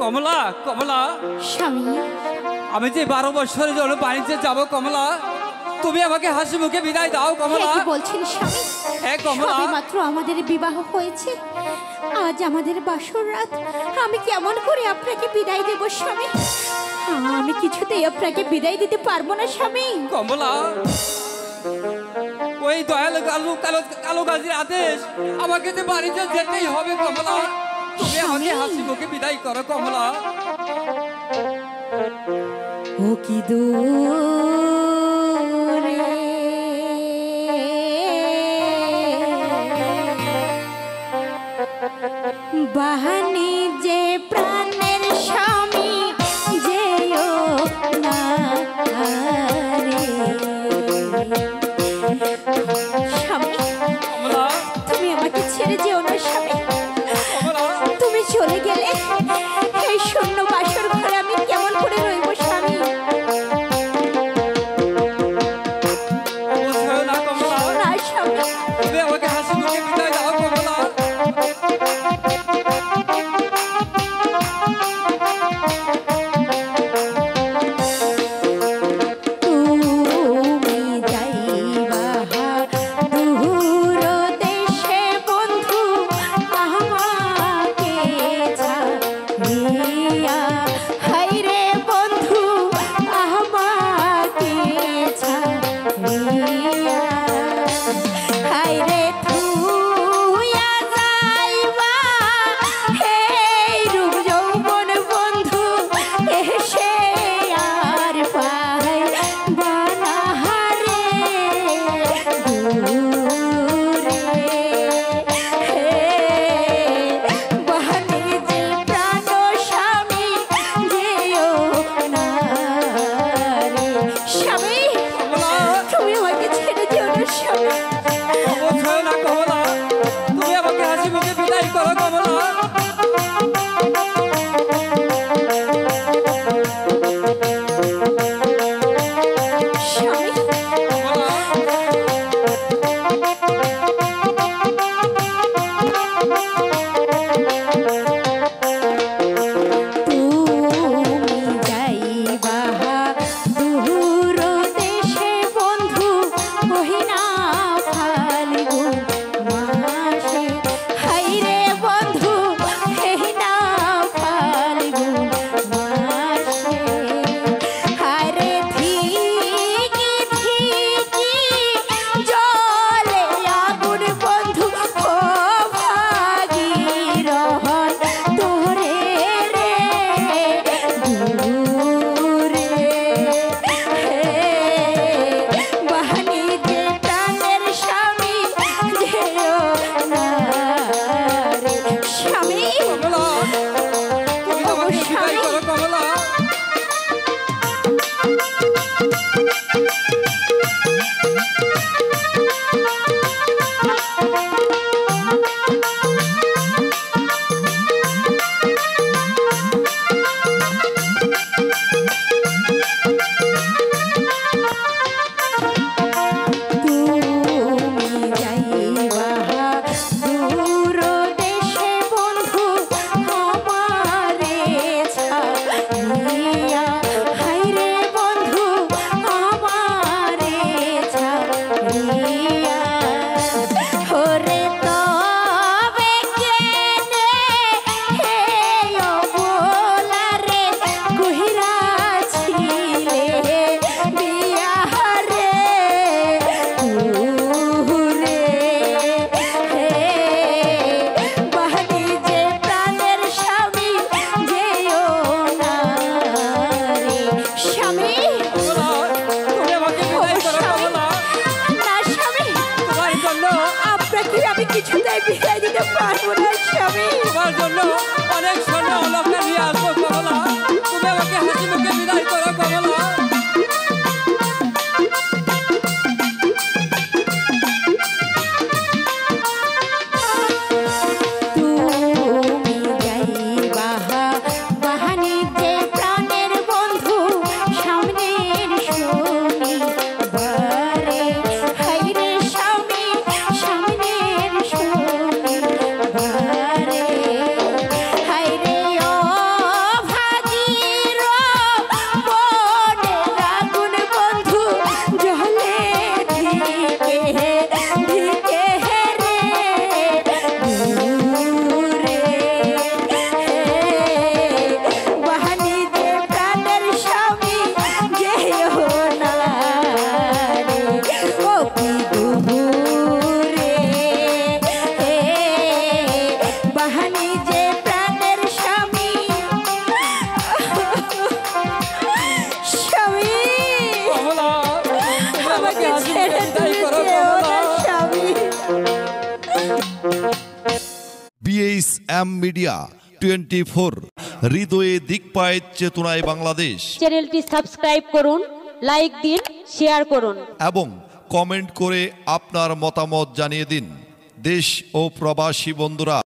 কমলা কমলা স্বামী, আমি যে 12 বছরের জন্য বাণিজ্যে যাব কমলা, তুমি আমাকে হাসি মুখে বিদায় দাও কমলা। কি বলছেন স্বামী? হ্যাঁ কমলা, মাত্র আমাদের বিবাহ হয়েছে, আজ আমাদের বাসর রাত, আমি কেমন করে আপনাকে বিদায় দেব স্বামী? আমি কিছুতেই আপনাকে বিদায় দিতে পারবো না স্বামী। কমলা, ওই দয়াল কালো গাজীর আদেশ, আমাকে যে বাড়িতে যেতেই হবে কমলা। তুমি আমাকে হাসি মুখে বিদায় করো কমলা। ও কি দূরে বাহানি যে প্রাণের স্বামী যেও না রে। স্বামী, কমলা, তুমি আমাকে ছেড়ে যেও না স্বামী। কমলা, তুমি চলে গেলে এই শূন্য বাসর ঘরে আমি কেমন করে রইব স্বামী? বুঝছো না কমলা? না স্বামী, তুমি আমাকে হাসি মুখে বিদায় দাও কমলা। তুমি যাইবা দূর দেশে বন্ধু, আমাকে ছাড়িয়া। হায় রে বন্ধু, আমাকে ছাড়িয়া। হায় রে থুইয়া যাইবা এই রূপ যৌবন বন্ধু, এসে আর পাইবা না রে দূরে। বাহানি যে প্রাণ স্বামী যেও না রে। স্বামী, তুমি আমাকে ছেড়ে যেও না স্বামী। বুঝছো না কমলা? তুমি আমাকে হাসি মুখে বিদায় করো কমলা। স্বামী, কমলা, তুমি যাইবা দূর দেশে বন্ধু, মহিনা ফাল্গুন মাসে। হায় রে বন্ধু, মহিনা ফাল্গুন মাসে। হায় রে ঠিকি ঠিকি জলে আগুন বন্ধু, ও ভাগীরথ তোরে রে দূরে। বাহানি যে প্রাণের স্বামী যেও না রে। স্বামী, কমলা, তুমি আমাকে বিদায় করো কমলা। তুমি যাইবা দূর দেশে বন্ধু, আমারে ছাড়িয়া। হায় রে বন্ধু, আমারে ছাড়িয়া। ওরে তবে কেনে হে অবলা রে কহিরাছিলে বিয়া রে দূরে। বাহানি যে প্রাণের স্বামী যেও না রে। স্বামী, কমলা, তুমি আমাকে বিদায় করো কমলা। না স্বামী, তোমার জন্য, আপনাকে আমি কিছুতেই বিদায় দিতে পারবো না স্বামী। তোমার জন্য অনেক স্বর্ণ অলঙ্কার নিয়ে আসবো কমলা। তুমি আমাকে হাসি মুখে বিদায় করো কমলা। তুমি যাইবা বাহানি যে প্রাণের বন্ধু, সামনের শনিবারে। হায় রে স্বামী, সামনের শনিবারে। হায় রে যে প্রাণের স্বামী স্বামী কমলা তুমি আমাকে আমাকে হাসি ছেড়ে মুখে বিদায় তুমি করো যেও কমলা। না স্বামী। BHM মিডিয়া 24 হৃদয়ে দিকপায়ের চেতনায় বাংলাদেশ চ্যানেলটি সাবস্ক্রাইব করুন, লাইক দিন, শেয়ার করুন এবং কমেন্ট করে আপনার মতামত জানিয়ে দিন। দেশ ও প্রবাসী বন্ধুরা